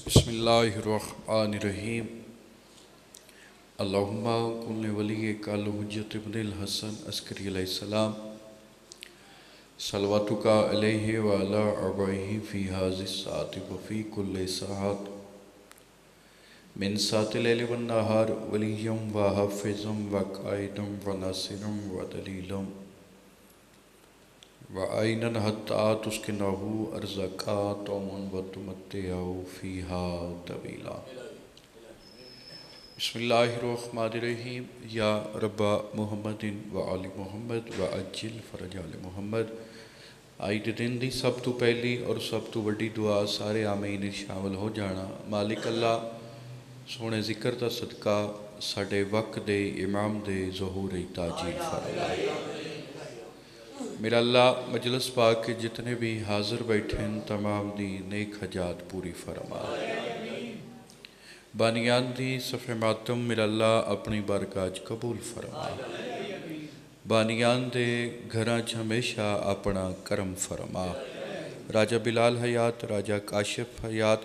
بسم اللہ الرحمن الرحیم اللہم کن ولیک الحجۃ ابن الحسن عسکری علیہ السلام صلواتک علیہ وعلی آبائہ فی ھذی الساعۃ وفی کل ساعۃ من ساعۃ اللیل والنہار ولییا وحافظا وقائدا وناصرا ودلیلا وعینا حتی تسکنہ ارضک طوعا وتمتعہ فیہا طویلا۔ بسم اللہ الرحمن الرحیم یا رب محمد وآل محمد وعجل فرج آل محمد۔ آج دن دی سب تو پہلی اور سب تو وڈی دعا سارے آمین شامل ہو جانا۔ مالک اللہ سونے ذکر دا صدقہ ساڈے وقت دے امام دے ظہور تاجیل فرما۔ میرا اللہ مجلس پاک کے جتنے بھی حاضر بیٹھے ہیں تمام دی نیک حاجات پوری فرما۔ بانیان دی صفحہ ماتم میرا اللہ اپنی بارگاہ قبول فرما۔ بانیان دے گھراں ہمیشہ اپنا کرم فرما۔ راجہ بلال حیات، راجہ کاشف حیات،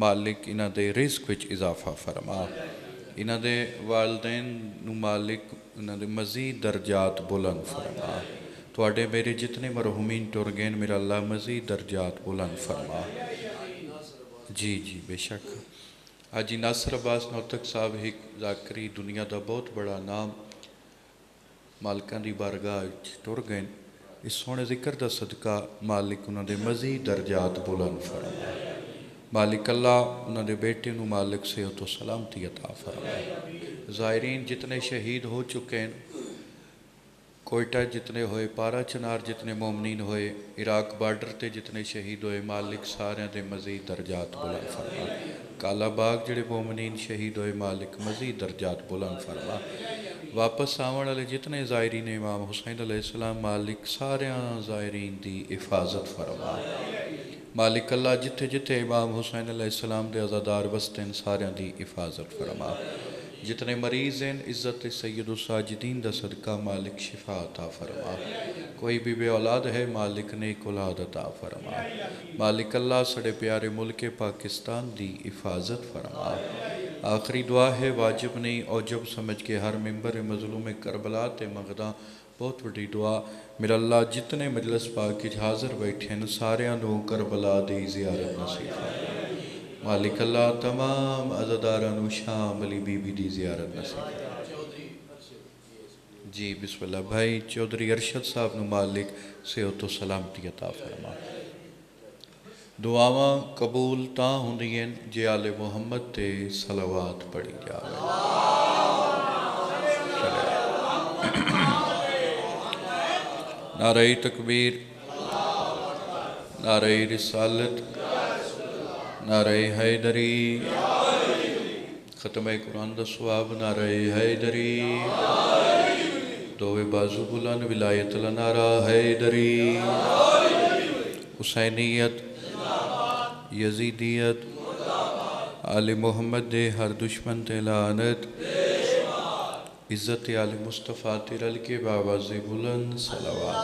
مالک انہاں دے رزق وچ اضافہ فرما۔ انہاں دے والدین نو مالک انہاں دے مزید درجات بلند فرما۔ تواڈے میرے جتنے مرحومین ٹر گئے میرا اللہ مزید درجات بلند فرما۔ جی بے شک حاجی ناصر عباس نوتک صاحب ایک ذاکری دنیا دا بہت بڑا نام مالکاں دی بارگاہ ٹر گئے۔ اس سونے ذکر دا صدقہ مالک انہاں دے مزید درجات بلند فرما۔ مالک اللہ انہاں دے بیٹے نو مالک صحت و سلامتی عطا فرما۔ زائرین جتنے شہید ہو چکے ہیں، کوئٹہ جتنے ہوئے، پارا چنار جتنے مومنین ہوئے، عراق بارڈر تے جتنے شہید ہوئے، مالک سارے دے مزید درجات بلند فرما۔ کالا باغ جڑے مومنین شہید ہوئے، مالک مزید درجات بلند فرما۔ واپس آون والے جتنے زائرین امام حسین علیہ السلام، مالک سارے زائرین دی حفاظت فرما۔ مالک اللہ جتھے جتھے امام حسین علیہ السلام دے عزادار بستے ہیں سارے دی حفاظت فرما۔ جتنے مریض ہیں عزت سید الساجدین دا صدقہ مالک شفا عطا فرما۔ کوئی بھی بے اولاد ہے مالک نیک اولاد عطا فرما۔ مالک اللہ سڑے پیارے ملک پاکستان دی حفاظت فرما۔ آخری دعا ہے، واجب نہیں اوجب سمجھ کے ہر ممبر مظلوم کربلا تے مغداں بہت بڑی دعا۔ میرا اللہ جتنے مجلس پاک حاضر بیٹھے ہیں سارے نو کربلا دی زیارت نصیب فرما۔ مالک اللہ تمام عزادارانو شام علی بی بی دی زیارت نصیب فرما۔ جی بسم اللہ بھائی چودھری ارشد صاحب نو مالک صحت و سلامتی عطا فرما۔ دعاواں قبول تاں ہوندیاں جے آل محمد تے صلوات پڑھی جاوے۔ نعرہ تکبیر، نعرہ رسالت، نعرہ حیدری، ختم قرآن دا ثواب نعرہ حیدری، دوے بازو بلند ولایت نعرہ حیدری، حسینیت، یزیدیت، آل محمد دے ہر دشمن تے لعنت، عزت آل مصطفیٰ تیرل کے باواز بلند صلوات۔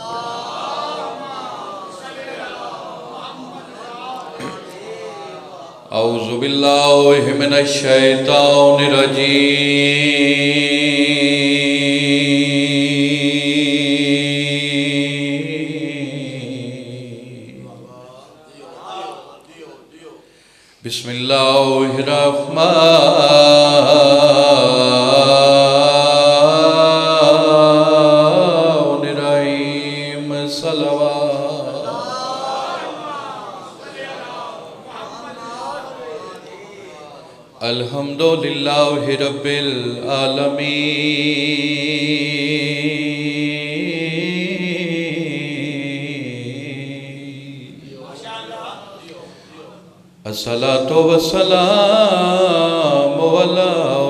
اعوذ باللہ من الشیطان الرجیم۔ بسم اللہ الرحمن الرحیم۔ صلوات۔ الحمدللہ رب العالمین۔ الصلاة والسلام علی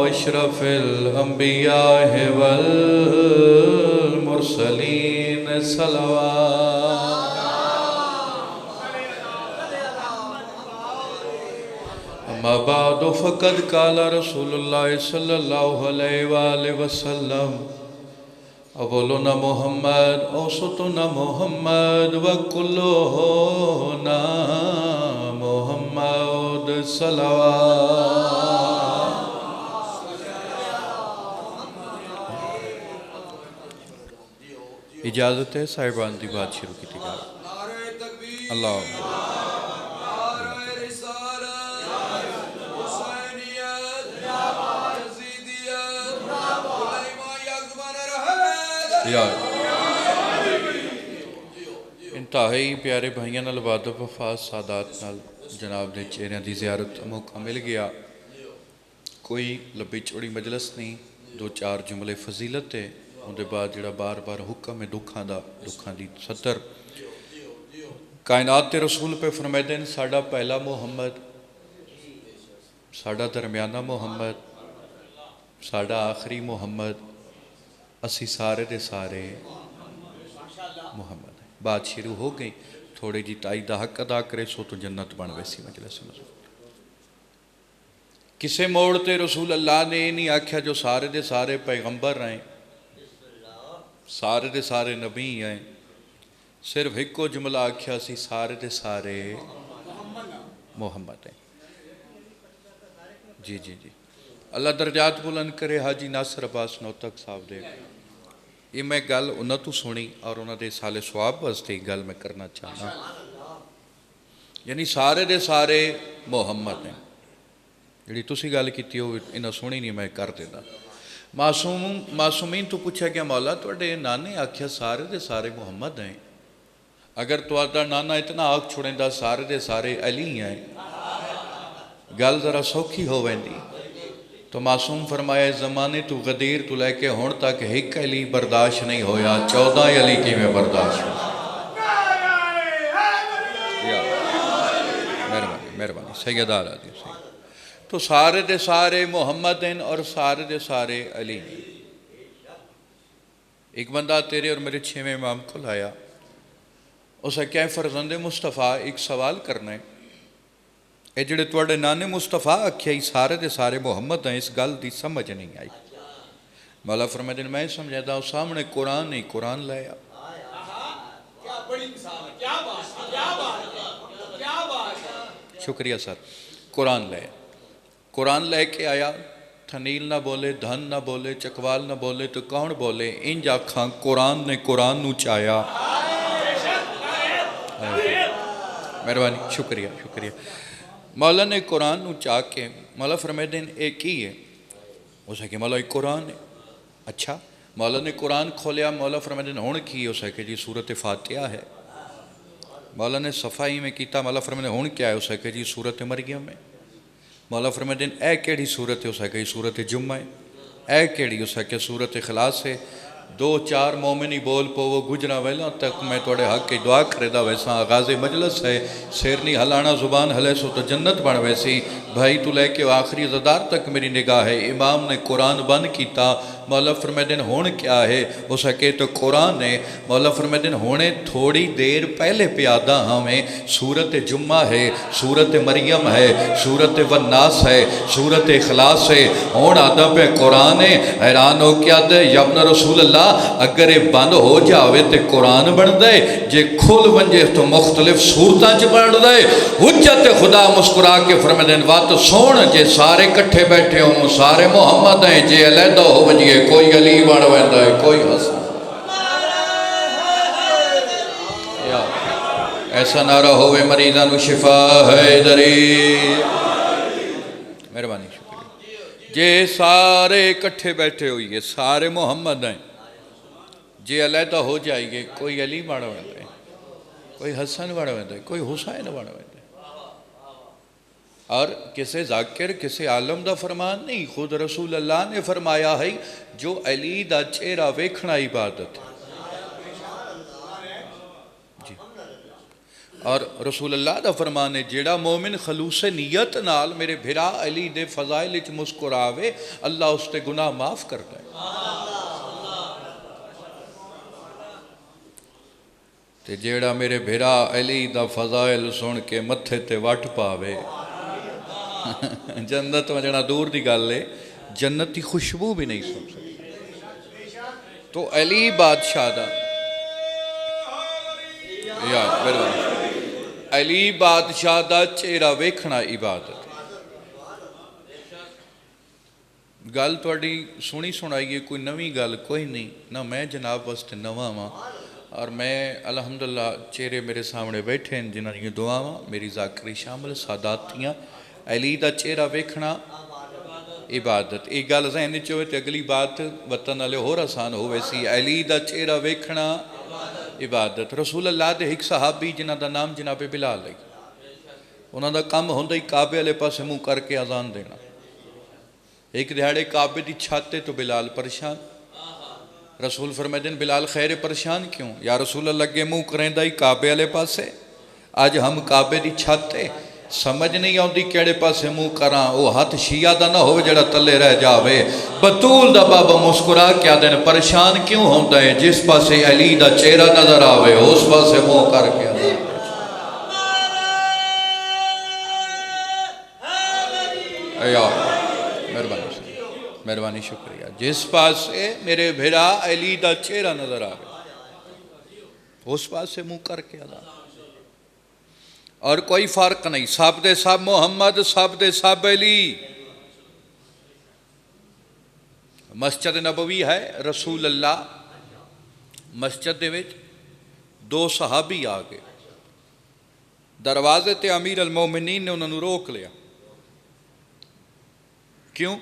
اشرف الانبیاء والمرسلین۔ صلوات۔ اما بعد فقد قال رسول اللہ صلی اللہ علیہ وآلہ وسلم اولنا محمد اوسطنا محمد وکلنا محمد सलावत। इजाजत है साहिबान की बात शुरू की जाए। अल्लाह इंतहाई प्यारे भाइयों नाल वादब वफात सादात नाल जनाब के चेहरिਆਂ की जियारत का मौका मिल गया। कोई लंबी चौड़ी मजलिस नहीं, दो चार जुमले फजीलत है, उनके बाद जो बार बार हुक्म है दुखा की सतर। कायनात के रसूल पे फरमाते हैं साडा पहला मुहम्मद, साडा दरम्याना मुहम्मद, साडा आखिरी मुहम्मद, असी सारे दे सारे मुहम्मद। बात शुरू हो गई, थोड़ी जी ताई का हक अदा करे सो तो जन्नत बन वैसी मजलिस। किसे मोड़ ते रसूल अल्लाह ने ये नहीं आख्या जो सारे दे सारे पैगंबर आए, सारे दे सारे नबी आए, सिर्फ एको जुमला आख्या सी सारे दे सारे मुहम्मद हैं। जी जी जी, अल्लाह दर्जात बुलंद करे। हाजी नासिर अब्बास नौतक साहब दे ये मैं गल उन्होंने तो सुनी और उन्होंने साले स्वाब वास्ते ही गल मैं करना चाहना। यानी सारे दे सारे मुहम्मद हैं। जी तुसी गल की इन्हें सुनी नहीं, मैं कर देना। मासूमीन तो पूछा गया मौला तुहाडे नाने आख्या सारे दे सारे मुहम्मद हैं, अगर तुहाडा नाना इतना आख छुड़ेंदा सारे दे सारे अली हैं, गल जरा सौखी हो वेंदी। तो मासूम फरमाया जमाने तू गदीर तू लैके हुण तक एक अली बर्दाश्त नहीं होया, 14 अली किवें बर्दाश्त हो। मेहरबानी मेहरबानी सैयदा राजी सही। तो सारे दे सारे मुहम्मद हैं और सारे दे सारे अली। एक बंदा तेरे और मेरे 6वें इमाम को लाया, उसे क्या फरजंद मुस्तफ़ा एक सवाल करना है, ये जिहड़े तुहाडे नाने मुस्तफ़ा आख्या ही सारे दे सारे मुहम्मद हैं, इस गल की समझ नहीं आई। मौला फरमाते हैं मैं समझाता सामने कुरान नहीं, कुरान लाया। शुक्रिया सर। कुरान लाया, कुरान लेके आया, थनील ना बोले, धन ना बोले, चकवाल ना बोले, तो कौन बोले? इंज आखा कुरान ने कुरान नू चाया। मेहरबानी शुक्रिया शुक्रिया। मौला ने कुरान नू चाह के मौला फरमाते हैं एक ही है, उसे कि मौला एक कुरान है। अच्छा, मौला ने कुरान खोलिया, मौला फरमाते हैं हुण की? उसे कि जी सूरत फातिहा है। मौला ने सफाई में किया, मौला फरमाते हुण क्या है? उसे कि जी सूरत मरियम है। मौला फरमाते हैं ए केड़ी सूरत है? उसे कि सूरत जुम्मा है। ए केड़ी? उसे कि सूरत इखलास है। 2-4 मोमिन ही बोल पवो, गुजरा वेला तक मैं थोड़े हक की दुआ करेदा वैसा। आगाज़ मजलस है, सिर नहीं हलाना, जुबान हले सो तो जन्नत बन वैसी। भाई तू लैके आखिरी अज़दार तक मेरी निगाह है। इमाम ने कुरान बंद किया, मौला फरमाते हैं हुण क्या है? हो सके तो कुरान है। मौला फरमाते हैं हुणे थोड़ी देर पहले प्यादा हमें सूरत जुम्मा है, सूरत मरियम है, सूरत वन्नास है, सूरत इखलास है, हुण आदा पे कुरान है। हैरान हो क्या दे यबन रसूल अल्लाह, अगर ये बंद हो जाए तो कुरान बन दे, जे खुल वंजे तो मुख्तलिफ सूरतां च बन दे। हुज्जत खुदा मुस्कुरा के फरमाते हैं वत सोण, जे सारे कट्ठे बैठे हो सारे मुहम्मद हैं, जे अलहदा हो वजिए कोई अली बन वैंदा है, कोई हसन। ऐसा नारा होवे मरीज़ां नूं शिफा है दरी। मेहरबानी शुक्रिया। जे सारे इकट्ठे बैठे होइए सारे मुहम्मद हैं, जे अलहदा हो जाइए कोई अली बन वैंदा है, कोई हसन बन वैंदा है, कोई हुसैन बन वैंदा है। और किसी जाकिर किसी आलम का फरमान नहीं, खुद रसूल अल्लाह ने फरमाया है जो अली दा चेहरा वेखना इबादत है जी। और रसूल अल्लाह का फरमान है जेड़ा मोमिन खलूसे नीयत नाल मेरे भिरा अली दे फजाइल च मुस्कुरावे, अल्लाह उसते गुनाह माफ करता है। ते जेड़ा मेरे भिरा अली दा फजाइल सुन के मत्थे ते वट पावे, जन्नत वजना दूर की गल है, जन्नत की खुशबू भी नहीं सुन सकती। तो अली बादशाह दा यार अली बादशाह दा चेहरा वेखना इबादत है। गल तुहाडी सुनी सुनाई है, कोई नवी गल कोई नहीं ना, मैं जनाब वास्ते नवा वां। और मैं अलहमदुलिल्लाह चेहरे मेरे सामने बैठे हैं जिन्हां दी दुआवां मेरी ज़ाकरी शामिल सादात थियां। अली दा चेहरा वेखना इबादत, ये गल जहन च होवे ते अगली बात वतन वाले होर आसान होवे सी। अली दा चेहरा वेखना इबादत। रसूल अल्लाह दे एक सहाबी जिन्हां दा नाम जनाबे बिलाल है, उन्हां दा काम हुंदा ही काबे वाले पासे मुँह करके अजान देना। एक दिहाड़े काबे की छत तो बिलाल परेशान। रसूल फरमाते हैं बिलाल खैर परेशान क्यों? या रसूल अल्लाह अगे मुँह करेंदा ही काबे वाले पासे, अज हम काबे की छत है, समझ नहीं आती किहड़े पासे मुँह करा, वो हाथ शिया का ना हो जड़ा तले रह जावे। बतूल दा बाबा मुस्कुरा क्या दिन परेशान क्यों होता है? जिस पासे अली दा चेहरा नजर आवे उस पासे मुँह करके मेहरबानी शुक्रिया। जिस पासे मेरे भेरा अली दा चेहरा नजर आवे उस पासे मुँह करके अदा। और कोई फर्क नहीं, सब दे सब मुहम्मद, सब दे सब अली। मस्जिद नबवी है, रसूल अल्लाह मस्जिद दे विच दो सहाबी आ गए, दरवाजे ते अमीर अल मोमिनीन ने उन्होंने रोक लिया। क्यों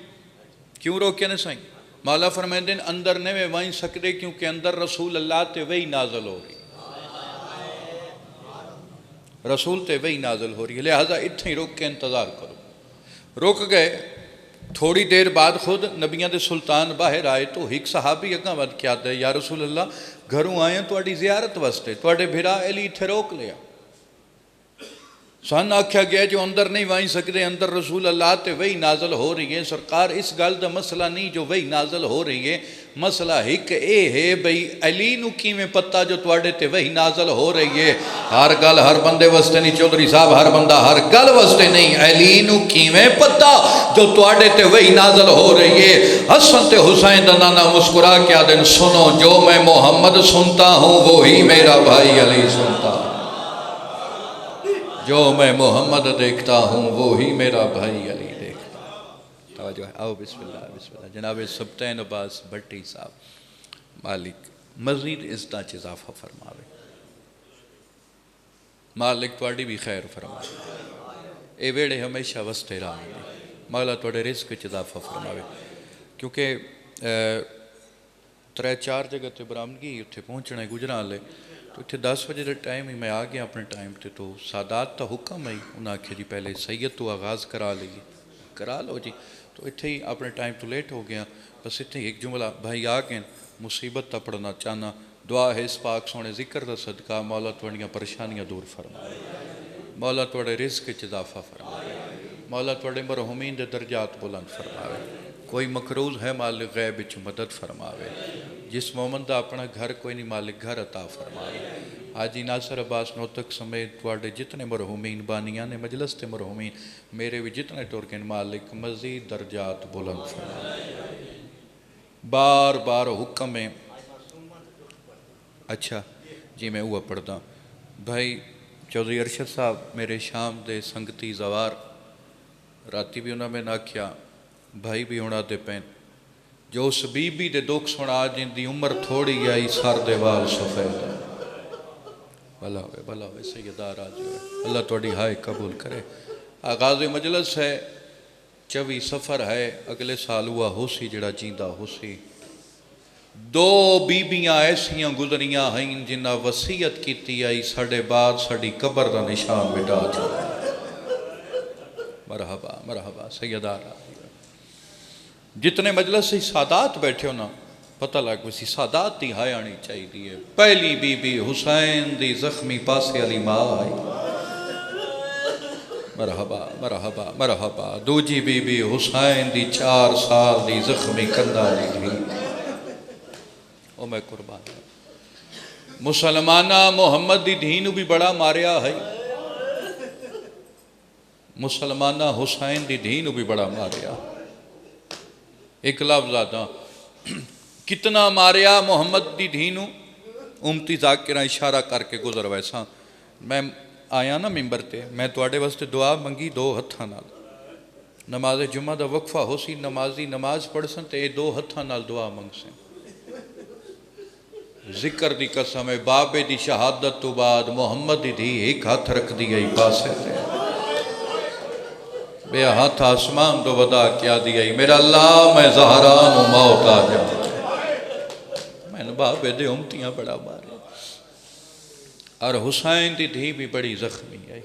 क्यों रोके ने साईं? मौला फरमाते हैं अंदर नहीं वे वहीं सकते क्योंकि अंदर रसूल अल्लाह ते वही नाजल हो रही, रसूल ते वही नाजल हो रही है, लिहाजा इत्थे ही रुक के इंतज़ार करो। रुक गए। थोड़ी देर बाद खुद नबियां दे सुल्तान बाहर आए तो एक सहाबी अग्गां वध के आते, या रसूल अल्लाह घरों आए हैं तुहाडी ज़ियारत वास्ते, तुहाडे भिरा अली इत्थे रोक लिया। सन आख्या गया जो अंदर नहीं वाई सकते, अंदर रसूल अल्लाह ते वही नाजल हो रही है। सरकार इस गल का मसला नहीं जो वही नाजल हो रही है, मसला एक ये है बई अली नू किवें पता जो तुहाडे ते वही नाजल हो रही है। हर गल हर बंदे वास्ते नहीं चौधरी साहब, हर बंदा हर गल वास्ते नहीं। अली नू किवें पता जो तुहाडे ते वही नाजल हो रही है? हसन ते हुसैन दा नाना मुस्कुरा के आदन सुनो, जो मैं मोहम्मद सुनता हूँ वही मेरा भाई अली सुनता, जो मैं मोहम्मद देखता हूँ वो ही मेरा भाई अली देखता। तवज्जो है, आओ बिस्मिल्लाह बिस्मिल्लाह। जनाब सुब्तैन अब्बास भट्टी साहब, मालिक मज़ीद इज़्ज़त च इज़ाफ़ा फरमावे, मालिक तुहाडी भी खैर फरमावे, ये वेड़े हमेशा वसते रहेंगे, मौला तुहाडे रिज़्क़ च इज़ाफ़ा फरमावे। क्योंकि 3-4 जगह ते बरामदगी उत्थे पहुँचना है गुजरां वाले, तो इतने 10 बजे के टाइम ही मैं आ गया अपने टाइम पे। तो सादात का हुक्म है, उन्हें आखिया जी पहले सैयद तो आगाज़ करा लीजिए, करा लो जी। तो इतने ही अपने टाइम तो लेट हो गया, बस इतने ही एक जुमला भाई आ गए, मुसीबत का पढ़ना चाहना, दुआ है इस पाक सोने जिक्र का सदका, मौला तुहाड़ियां परेशानियां दूर फरमाए, मौला तुहाडे रिज़्क़ च इज़ाफ़ा फरमाए, मौला तुहाडे मरहूमीन दे दर्जात बुलंद फरमावे। कोई मकरूज़ है मालिक गैब विच मदद फरमावे, जिस मोमन का अपना घर कोई नहीं मालिक घर अता फरमावे। हाजी नासर अब्बास नोतक समेत तुहाडे जितने मरहूमीन बानियां ने मजलस ते मरहूमीन मेरे भी जितने टुर गए मालिक मज़ीद दर्जात बुलंद फरमावे। बार बार हुक्म है, अच्छा जी मैं वो पढ़दा। भाई चौधरी अरशद साहब मेरे शाम दे संगती जवार, राती भी उन्होंने आख्या भाई भी होना दे पैन, जो उस बीबी दे दुख सुना जिंदी उम्र थोड़ी आई सर दे वाल सफेद, भला होवे सैयदा राज होवे, अल्लाह तुहाडी हाय कबूल करे। आगाज़ मजलस है, 24 सफ़र है, अगले साल हुआ होसी जड़ा जींदा होसी। 2 बीबियां ऐसियां गुजरियां हैं जिन्हां वसीयत की आई साडे बाद साडी कबर का निशान मिटा जाए। मरहबा मरहबा सैयदा राज। जितने मजलस से सादात बैठे हो ना, पता लग सी सादात की हाय आनी चाहिए। पहली बीबी हुसैन दी जख्मी पासे वाली माँ आई, मरहबा मरहबा मरहबा। दूजी बीबी हुसैन दी 4 साल दी जख्मी कंधा वाली थी, ओ मैं कुर्बान। मुसलमाना मोहम्मद दी धी नू भी बड़ा मारिया है, मुसलमाना हुसैन दी धी नू भी बड़ा मारिया। एक लफ्ज़ आता कितना मारिया मोहम्मद दी धी नू, उमती जाकिरा इशारा करके गुजर। वैसा मैं आया ना मिंबर ते, मैं तुहाडे वास्ते दुआ मंगी 2 हत्थां नाल, نماز جمعہ دا وقفہ ہو سی، نمازی نماز پڑھ سن تے دو ہتھاں نال دعا منگ سن۔ ذکر دی قسم ہے بابے دی شہادت تو بعد محمد دی دھی ایک ہاتھ رکھ دی گئی پاسے تے بے ہاتھ آسمان دو ودا کیا دی گئی میرا اللہ میں زہران و موت آ جا، میں نے بابے دے امتیاں بڑا مارے، اور حسین دی دھی بھی بڑی زخمی ہے۔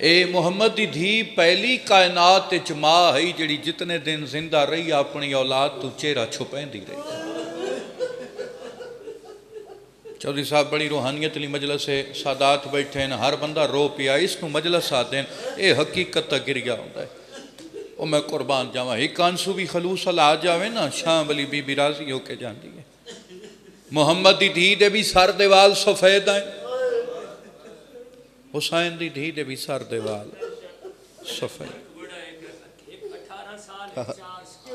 اے محمد دی دھی پہلی کائنات اچ ماں ہے جڑی جتنے دن زندہ رہی اپنی اولاد تو چہرہ چھپین دی رہی۔ چودھری صاحب بڑی روحانیت لی مجلس ہے، سادات بیٹھے ہیں، ہر بندہ رو پیا، اس کو مجلس آتے ہیں، اے حقیقت تا گر گیا ہوتا ہے۔ او میں قربان جاواں، ایک کانسو بھی خلوص اللہ آ جاوے نا، شام علی بی بی راضی ہو کے جان دی ہے۔ محمد دی دھی دے بھی سر دے وال سفید ہیں، حسین دی دھی دے بھی سر دے وال سفید۔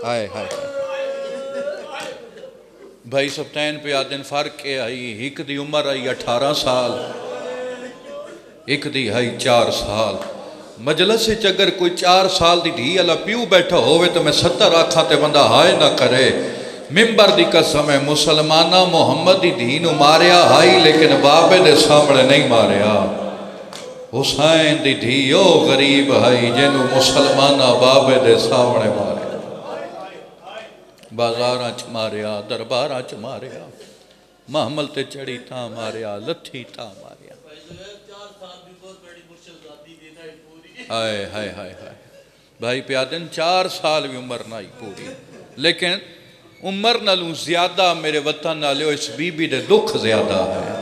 ہائے ہائے بھائی سبتین پہ آدن فرق کے آئی، ایک دی عمر آئی 18 سال، ایک دی آئی 4 سال۔ مجلس سے اگر کوئی 4 سال دی دھی اللہ پیو بیٹھا ہوئے تو میں 70 آکھاں تے بندہ ہائے نہ کرے۔ ممبر دی قسم ہے مسلمانہ محمد دی دھی نو ماریا ہائی لیکن بابے دے سامنے نہیں ماریا۔ حسین دی دھی او غریب ہائی جنو مسلمانہ بابے دے سامنے ماریا، بازاراں چ ماریا، درباراں چ ماریا، محمل تے چڑی تاں ماریا، لتھی تاں ماریا۔ ہائے ہائے ہائے ہائے بھائی پیادن 4 سال بھی عمر نہ ہی پوری، لیکن عمر نالوں زیادہ میرے وطن نالے اس بی بی دے دکھ زیادہ ہے۔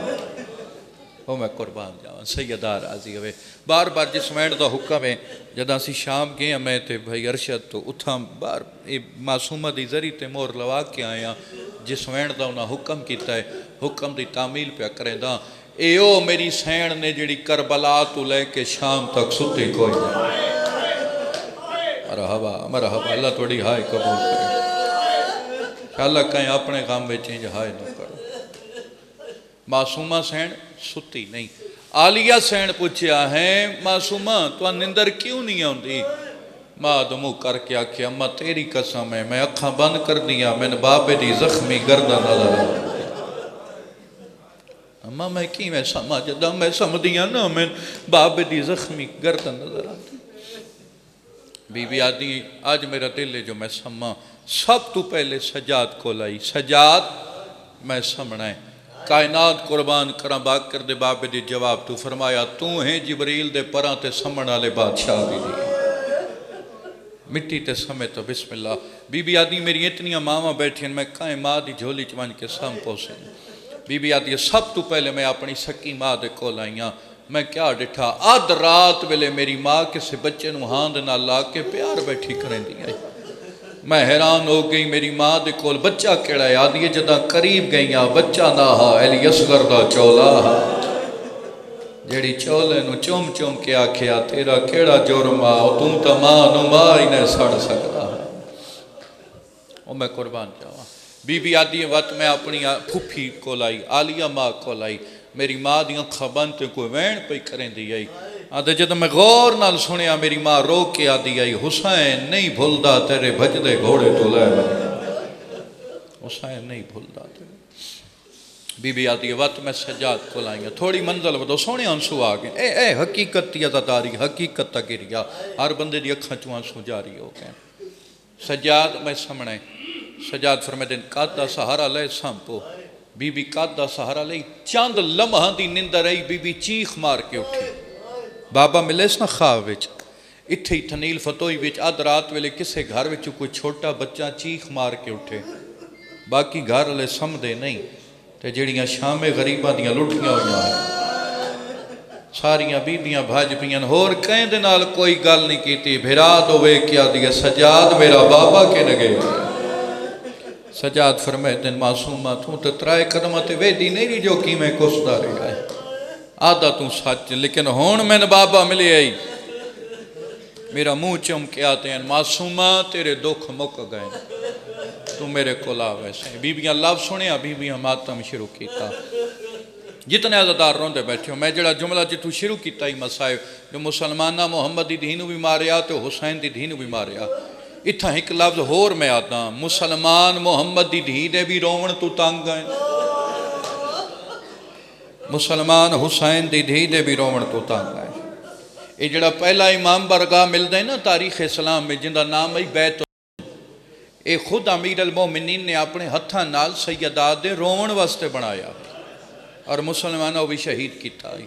وہ میں قربان جاؤں سیدہ راضی ہوئے بار بار جس وینڈ دا حکم ہے جدہ سی شام گئے میں تے بھائی ارشد تو اتھا بار معصومہ دی ذری تے مور لوا کے آیا جس وینڈ دا انہا حکم کیتا ہے، حکم دی تعمیل پہ کریں دا اے او میری سین نے جڑی کربلا تو لے کے شام تک ستی کوئی نہیں۔ مرحبا مرحبا اللہ توڑی ہائے قبول کرے، اللہ کہیں اپنے غام میں چینج ہائے نہ کرو۔ معصومہ سین ستی نہیں، عالیہ سین پوچھیا ہے معصومہ تو نندر کیوں نہیں ہوندی؟ ماں دمو کر کے آکھے اماں تیری قسم ہے میں اکھاں بند کر دیا میں نے بابے دی زخمی گردہ نظر آ اماں میں کی میں سمجھدا میں سمجھدیا نا میں بابے دی زخمی گردہ نظر آتی۔ بی بی آدھی آج میرا دل ہے جو میں سمجھا سب تو پہلے سجاد کو لائی، سجاد میں سمجھنا ہے کائنات قربان کرا باق کر دے بابے دی جواب تو فرمایا تو ہیں جبریل دے پران تے سمن آلے بادشاہ بھی دی مٹی تے سمے تو بسم اللہ۔ بی بی آدھی میری اتنی ماما بیٹھی ہیں میں کائیں ماں دی جھولی چوان کے سام پوسے بی بی آدھی سب تو پہلے میں اپنی سکی ماں دے کو لائیاں میں کیا ڈٹھا آدھ رات ویلے میری ماں کسی بچے نو ہاند نہ لا کے پیار بیٹھی کریں دیا میں حیران ہو گئی میری ماں دے کول بچہ کیڑا ہے آدھی جدہ قریب گئیاں بچہ نہ ہا ایلی اصغر دا چولا ہا جیڑی چولے نو چوم چوم کے آکھیا تیرا کیڑا جرما تم تا ماں نو ماں ہی نہیں سڑ سکتا ہے او میں قربان جاؤں بی بی آدھی وقت میں اپنی پھوپھی کو لائی عالیہ ماں کو لائی میری ماں دی آنکھاں بنتے کوئی وین پہ کریں دی آئی آدھے جد میں غور نال سنیا میری ماں رو کے آدھی آئی حسین نہیں بھولدا تیرے بھجدے گھوڑے تو لے حسین نہیں بھولدا تیرے بی بی آدھی وقت میں سجاد کو لائیں گے تھوڑی منزل ودو سونے آنسو آگئے اے حقیقت تی عزتاری حقیقت تا گریا ہر بندے دی اکھاں چو آنسو جاری ہو گئے سجاد میں سمنے سجاد فرمائے دن قادہ سہارا لے سامپو بی بی قادہ سہارا لے چاند لمحہ دی نندر آئی بی بی چیخ مار کے اٹھی بابا ملے اس نا خواہ وچ اتھے تھنیل فتوئی وچ آدھ رات ویلے کسے گھر وچ کوئی چھوٹا بچہ چیخ مار کے اٹھے باقی گھر لے سمدے نہیں تے جڑیاں شام غریباں دیاں لٹھیاں ہویاں ہیں ساریاں بیبیاں بھاج پیاں ہور کہیں دے نال کوئی گل نہیں کیتی بھرا دو وے کیا دیا سجاد میرا بابا کے نگے سجاد فرمائے دن معصومہ تو ترائے قدمہ تے ویدی نہیں رہی جو کی میں کسدا رہا ہے آدھا تو سچ لیکن ہون میں نے بابا ملے آئی میرا منہ چم کے آتے ہیں معصومہ تیرے دکھ مک گئے تو میرے کو لا ویسے بیبیاں لفظ سنیا بیبیاں ماتم شروع کیتا जितने अज़ादार रोंदे बैठे हो। मैं जड़ा जुमला जितों शुरू किया ही मसायो जो मुसलमाना मुहम्मद की धी भी मारिया तो हुसैन की धी भी मारिया। इत्थां एक लफ्ज़ होर मैं आदा, मुसलमान मुहम्मद की धी दे भी रोवण तू तंग है, मुसलमान हुसैन की धी दे भी रोवण तू तंग है। ये जड़ा पहला इमाम बरगा मिलता है ना तारीख इस्लाम में, जिंदा नाम है बैत, ये खुद अमीर अल मोमिनीन ने अपने हत्थां नाल सैयदा दे रोवण वास्ते बनाया और मुसलमानों भी शहीद किया।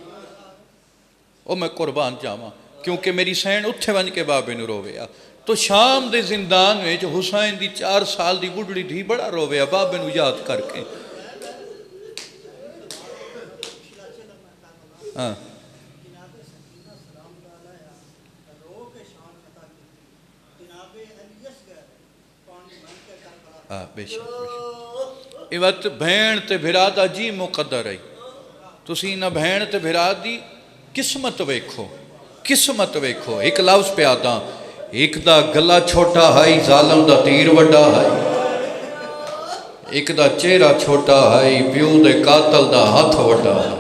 वो मैं कुर्बान जावां क्योंकि मेरी सैन उत्थे बन के बाबे नूं रोविया। तो शाम दे जिंदान में हुसैन दी 4 साल दी बुढ़ड़ी धी बड़ा रोविया बाबे नूं याद करके। हाँ हाँ बेशक ये बात भैन ते भिरा दा जी मुकद्दर है। तुसी ना भैन ते भिरा दी किस्मत वेखो, किस्मत वेखो। एक लफ्ज़ पे आदा, एक दा गला छोटा है जालम दा तीर वड्डा है, एक दा चेहरा छोटा है प्यो दे कातल दा हाथ वड्डा है।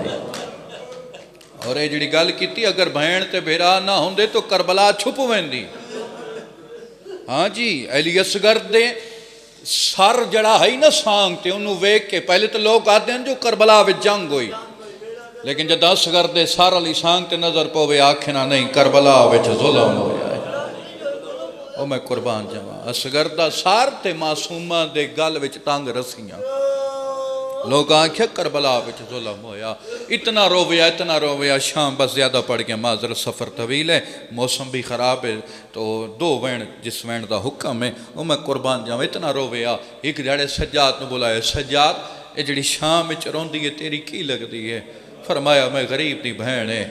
और ये जिहड़ी गल कीती अगर भैन ते भिरा ना होंदे तो करबला छुप वेंदी। हाँ जी, अली असगर दे सर जड़ा है ना सांग ते उन्होंने वेख के पहले तो लोग आते हैं जो करबला विच जंग हुई, लेकिन जब असगर दे सर अली सांग ते नजर पवे आखे ना नहीं करबला विच जुल्म होया है। ओ मैं कुर्बान जावां असगर दा सर ते मासूमा दे गल विच तंग रस्सियां। लोग आख्या करबला विच जुल्म होया, इतना रोविया। शाम बस ज़्यादा पड़ गया, माजर सफ़र तवील है, मौसम भी ख़राब है, तो 2 वैन जिस वैन का हुक्म है वो मैं कुर्बान जावां। इतना रोविया। एक जड़े सज्जाद नूं बुलाया, सज्जाद ये जिहड़ी शाम विच रोंदी है तेरी की लगदी है? फरमाया मैं गरीब दी भैन है।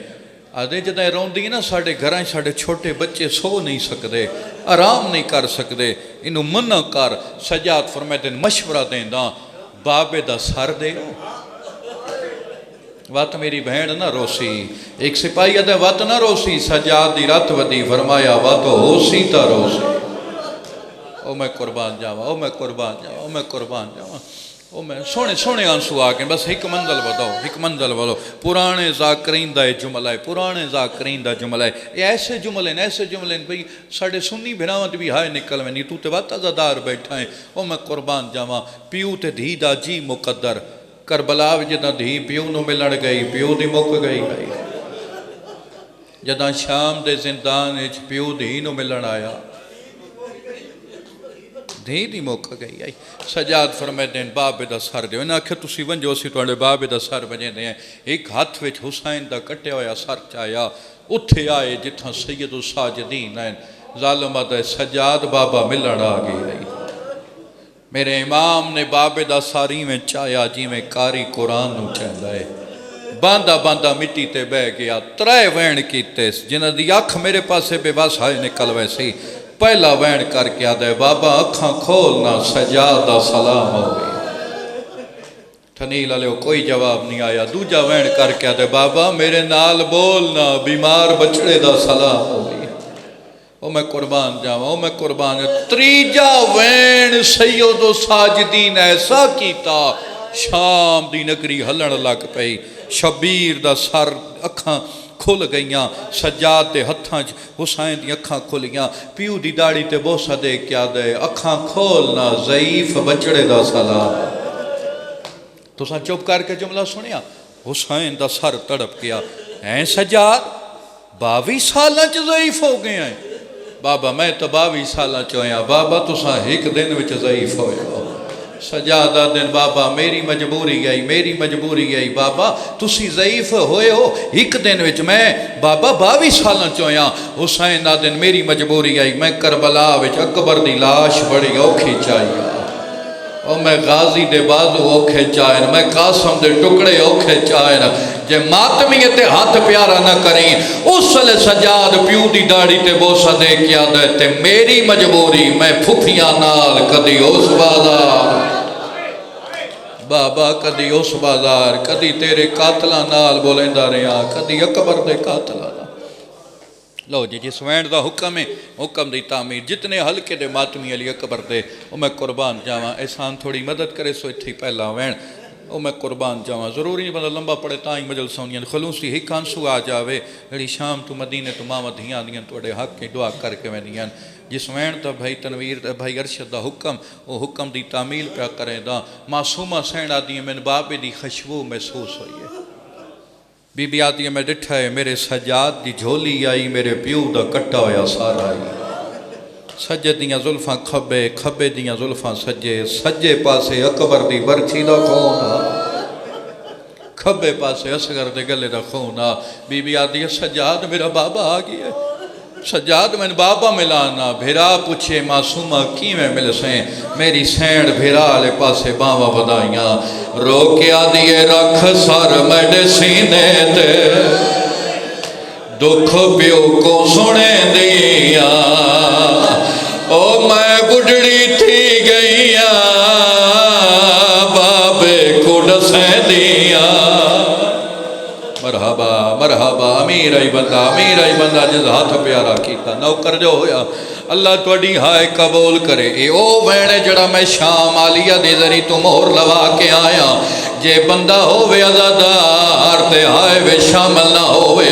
आदे जदों रोंदी है ना साडे घरां साडे छोटे बच्चे सो नहीं सकते, आराम नहीं कर सकते, इनू मना कर। सज्जाद फरमाया तेन मशवरा देंदा बाबे दा सर दे वत मेरी बहन ना रोसी। एक सिपाही आदे वत ना रोसी, सज्जाद दी रत वधी फरमाया वत होसी ता रोसी। ओ मैं कुर्बान जावां, ओ मैं कुर्बान जावां, ओ मैं कुर्बान जावां। ओ मैं सोने सोने आंसू आ गए। बस एक मंजिल बताओ, एक मंजिल बताओ। पुराने ज़ाकरीन दा जुमला है, पुराने ज़ाकरीन दा जुमला है। ये ऐसे जुमले ने, ऐसे जुमले ने भाई साढ़े सुन्नी भिरावत भी हाय निकल में नहीं, तू तो वत अज़ादार बैठा है। ओ मैं कुर्बान जावां प्यू ते धी दा जी मुकद्दर। करबला जदा धी प्यू नूं मिलण गई, प्यू दी मुक गई भाई। जदा शाम दे जिंदान विच प्यू धी नूं मिलण आया, धी दी मुक गई आई। सजाद फरमाए देन बाबे दा सर दो। इन्हें आख्या तुसी वंजो असीं तुहाडे बाबे दा सर वजेंदे हैं। एक हाथ विच हुसैन दा कट्टिया होया सर चाया, उत्थे आए जिथां सैयद साजिदीन हैं। जालिम आदा सजाद बाबा मिलण आ गई। मेरे इमाम ने बाबे दा सारी में चाया जिवें कारी कुरान नूं चाहंदा है। बांदा बांदा मिट्टी ते बह गया। 3 वैन कीते जिन्हां दी अख मेरे पासे बेबस हाय निकल वैसी। पहला वैन करके आदे बाबा अखा खोलना, सजाद दा सलाम हो गई। ठनील वाले कोई जवाब नहीं आया। दूजा वैन करके आदे बाबा मेरे नाल बोलना, बीमार बछड़े दा सलाम हो गई। ओ मैं कुर्बान जावां, ओ मैं कुर्बान। तीजा वैन सैयद साजिदीन ऐसा कीता, शाम दी नगरी हलन लग पई। शबीर दा सर अखा खुल गईयां, सज्जाद के हत्थां च हुसैन दी अखां खुलियां। प्यू दी दाड़ी ते बोसा दे क्या दे अखां खोलना, ज़ईफ बचड़े दा सलाम। तुसां चुप करके जुमला सुनिया। हुसैन दा सर तड़प गया। ऐ सज्जाद 22 साल च ज़ईफ हो गए हैं? बाबा मैं तो 22 साल च होया। बाबा तुसां एक दिन विच ज़ईफ होए हो। सजादा दिन बाबा मेरी मजबूरी आई, मेरी मजबूरी आई। बाबा तुसी ज़ईफ होए हो एक दिन विच, मैं बाबा 22 साल च होया। हुसैन दा दिन मेरी मजबूरी आई। मैं करबला विच अकबर दी लाश बड़ी औखी चाहिए। और मैं गाजी दे बाजू औखे चाहन, मैं कासम दे टुकड़े औखे चाहन। जे मातमीए ते हाथ प्यारा ना करी उस वे सजाद प्यू दी दाड़ी ते बोसा दे के आदा ते मेरी मजबूरी मैं फुफिया नाल कदी उस बाजार बाबा, कदी उस बाजार, कदी तेरे कातला नाल बोलेंदा रहा, कदी अकबर दे कातला। लो जी जिस वैन का हुक्म है, हुक्म की तामीर। जितने हल्के दे मातमी अली अकबर दे, वो मैं कुर्बान जावां। एहसान थोड़ी मदद करे सो इत्थे पहला वैन وہ میں قربان جاواں ضروری نہیں بندہ لمبا پڑے تاں ہی مجلس ہونیاں خلوصی ہی کانسو آ جاوے جڑی شام تو مدینے تو ماں دھیاں دیاں توڑے حق کی دعا کر کے ویندیاں جس وین تا بھائی تنویر بھائی ارشد دا حکم وہ حکم دی تعمیل پیا کریں دا معصومہ سین آدھی ہے من بابے دی خشبو محسوس ہوئی ہے بی بی آدھی ہے میں ڈٹھا ہے میرے سجاد دی جھولی آئی میرے پیو دا کٹا ہویا سارا آئی سجے دیاں زلفاں کھبے کھبے دیاں زلفاں سجے سجے پاسے اکبر دی برچی دا خونا کھبے پاسے اصغر دے گلے دا خونا بی بی آدھی ہے سجاد میرا بابا آگئی ہے سجاد میں بابا ملانا بھیرا پوچھے معصومہ کی میں مل سیں میری سینڈ بھیرا لے پاسے باوا بدائیاں رو کے آدھیے رکھ سر میڈے سینے تے دکھ پیو کو سنے دیا او میں بڑھڑی تھی گئیا بابے کو ڈسیں دیا مرحبا مرحبا امیر ای بندہ جس ہاتھ پیارا کیتا نوکر جو ہویا اللہ توڑی ہائے قبول کرے اے او وینے جڑا میں شام آلیہ دے ذری تو مہر لوا کے آیا جے بندہ ہووے عزادار تے ہائے وے شامل نہ ہووے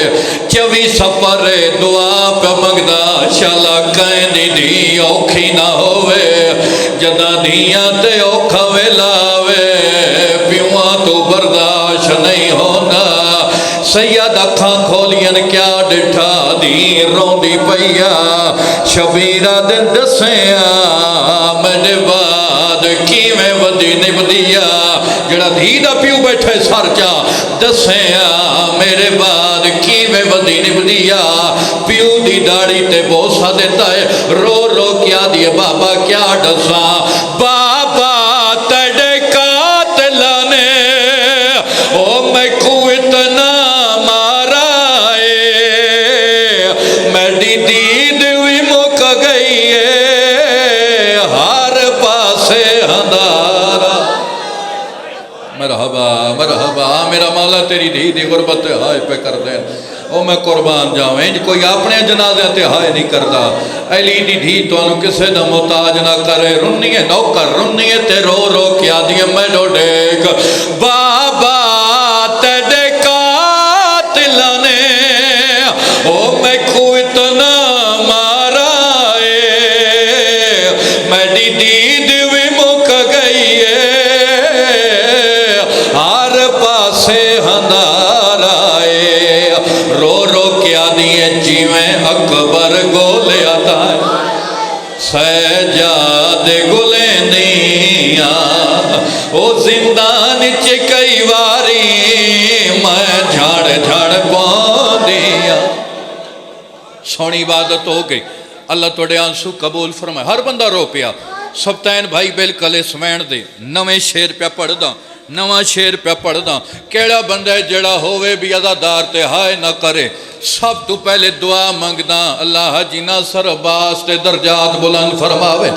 چوی سفر دعا پہ مگدہ شالا کہیں دی دی اوکھی نہ ہووے جدہ دیاں تے اوکھا ویلاوے پیوان تو برداشت نہیں ہونا سید اکھاں کھولین کیا ڈٹھا دی روندی پیا شبیرہ دن دسیاں میرے بعد کی میں ودی نبدیا جڑا دھی دا پیو بیٹھے سار جا دسیاں میرے بعد کی میں ودی نبدیا پیو دی داڑی تے بوسا دیتا ہے رو رو کیا دیے بابا کیا ڈساں بابا تیڑے قاتلانے او میں کو اتنا مرحبا میرا مولا تیری دھی دی غربت ہائے پہ کر دیں او میں قربان جاویں کوئی اپنے جنازے تے ہائے نہیں کردا ایلی دی دھی تو انو کسے دا محتاج نہ کرے رنیے نوکر رنیے تے رو رو کیا دیے میں ڈو ڈیک بابا تیڑے قاتلانے او میں کو اتنا مارا میری دید بھی مک گئی ہے پاسے ہندار آئے رو رو کیا دیئے جیویں اکبر گولے آتا ہے سجاد گولے دیاں او زندان چکئی واری میں جھاڑ جھاڑ پاؤں دیا سونی عبادت ہو گئی اللہ توڑے آنسو قبول فرمائے ہر بندہ رو پیا سبتین بھائی بالکل سمین دے نویں شیر پیا پڑھ دا نواں شیر پہ پڑھ دا کیڑا بندہ جڑا ہوئے بھی عزادار تے ہائے نہ کرے سب تو پہلے دعا منگدا اللہ جینا سر باس تے درجات بلند فرماوے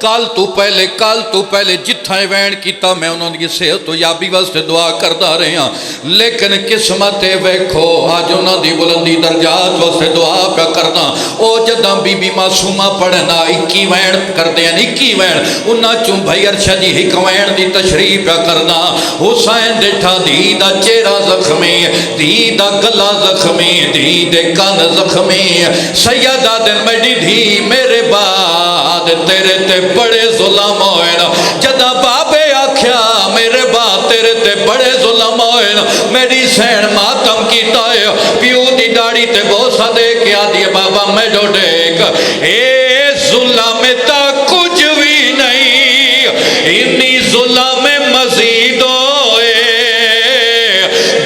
کال تو پہلے جتھائے وین کیتا میں انہوں نے صحت تو یابی واسطے دعا کردہ رہے ہیں لیکن قسمت ویکھو آج انہوں دی بلندی درجات واسطے دعا پہ کردہ او جدہ بی بی معصومہ پڑھنا 21 وین کردے ہیں 21 وین انہاں چون بھائی ارشد جی 1 وین دی تشریف پہ کردہ حسین دیٹھا دی دا چہرہ زخمی دی دا گلا زخمی دی دے کان زخمی سیدہ دل میڈی دھی میرے بعد تیرے تے بڑے ظلم ہوئے جدہ بابے آکھیا میرے بات تیرے تے بڑے ظلم ہوئے میری سین ماتم کی تائے پیو دی داڑی تے بوسا دے کیا دیے بابا میں ڈو ڈیک اے ظلم تا کچھ بھی نہیں انی ظلم مزید ہوئے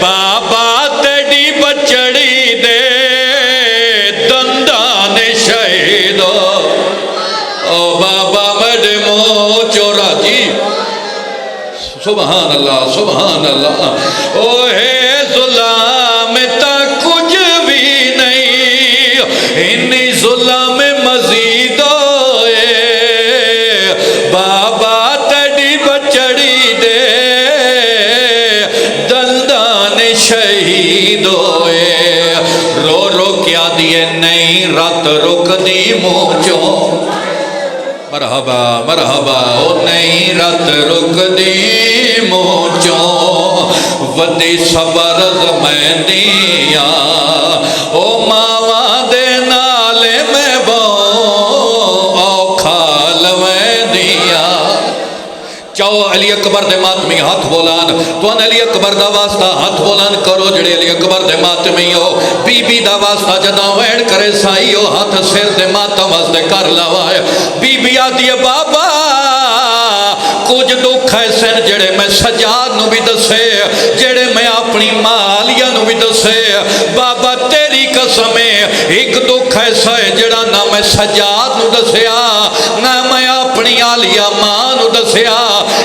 بابا تیڑی بچڑی دے دندان شہید او بابا چورا جی سبحان اللہ او ہے ظلم تا کچھ بھی نہیں انی ظلم مزید ہوئے بابا تیڑی بچڑی دے دلدان شہید ہوئے رو رو کیا دیے نہیں رات رک دی موچوں مرحبا مرحبا او نہیں رت رک دی منہ چوں ودی صبر میں دیا او ماوا دے نالے میں بو اوکھا لویں دیا چاہو علی اکبر دے ماتمی ہاتھ بولان تو ان علی اکبر دا واسطہ ہاتھ بولان کرو جڑے علی اکبر دے ماتمی ہو بی بی دا واسطہ جدا ویڑ کرے سائی ہو ہاتھ سر دے ماتم واسطے کر لوائے بی بی آدھی بابا کچھ دکھ ایسے جڑے میں سجاد نو بھی دسے جڑے میں اپنی مالیہ نو بھی دسے بابا تیری قسمیں ایک دکھ ایسا ہے جڑا نہ میں سجاد نو دسیا نہ میں اپنی آلیہ ماں نو دسیا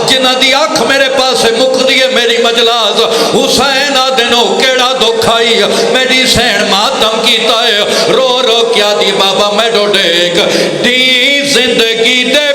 جنہ دی آنکھ میرے پاس مک دیئے میری مجلاس حسین آدنو کیڑا دکھائی میری سین ماتم کیتا ہے رو رو کیا دی بابا میں ڈو ڈیک دی زندگی دے